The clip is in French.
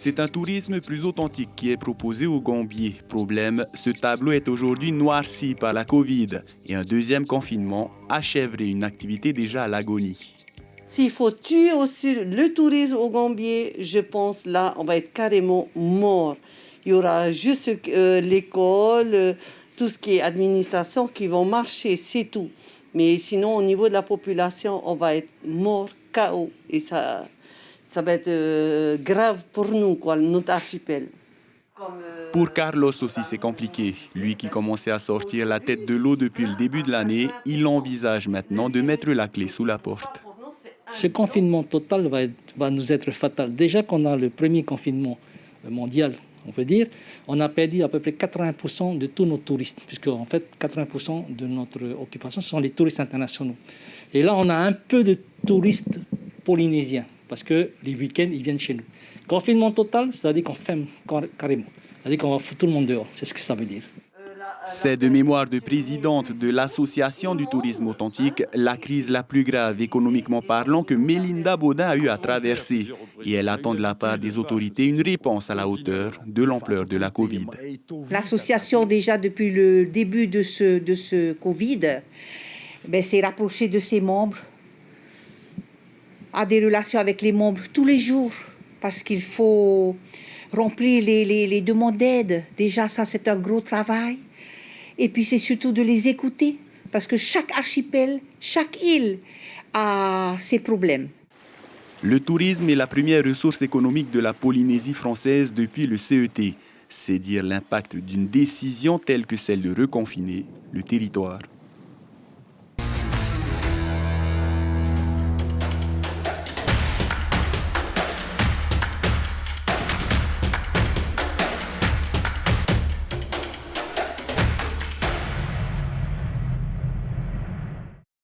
C'est un tourisme plus authentique qui est proposé aux Gambiers. Problème, ce tableau est aujourd'hui noirci par la Covid et un deuxième confinement achèverait une activité déjà à l'agonie. S'il faut tuer aussi le tourisme aux Gambiers, je pense là, on va être carrément mort. Il y aura juste l'école, tout ce qui est administration qui vont marcher, c'est tout. Mais sinon, au niveau de la population, on va être mort, chaos. Et ça va être grave pour nous, quoi, notre archipel. Pour Carlos aussi, c'est compliqué. Lui qui commençait à sortir la tête de l'eau depuis le début de l'année, il envisage maintenant de mettre la clé sous la porte. Ce confinement total va nous être fatal. Déjà qu'on a le premier confinement mondial, on peut dire, on a perdu à peu près 80% de tous nos touristes, puisque en fait 80% de notre occupation ce sont les touristes internationaux. Et là, on a un peu de touristes polynésiens, parce que les week-ends, ils viennent chez nous. Confinement total, c'est-à-dire qu'on ferme carrément. C'est-à-dire qu'on va foutre tout le monde dehors, c'est ce que ça veut dire. C'est de mémoire de présidente de l'Association du tourisme authentique, la crise la plus grave économiquement parlant que Mélinda Baudin a eu à traverser. Et elle attend de la part des autorités une réponse à la hauteur de l'ampleur de la Covid. L'association, déjà depuis le début de ce Covid, s'est rapprochée de ses membres, a des relations avec les membres tous les jours, parce qu'il faut remplir les demandes d'aide. Déjà, ça, c'est un gros travail. Et puis, c'est surtout de les écouter, parce que chaque archipel, chaque île a ses problèmes. Le tourisme est la première ressource économique de la Polynésie française depuis le CET. C'est dire l'impact d'une décision telle que celle de reconfiner le territoire.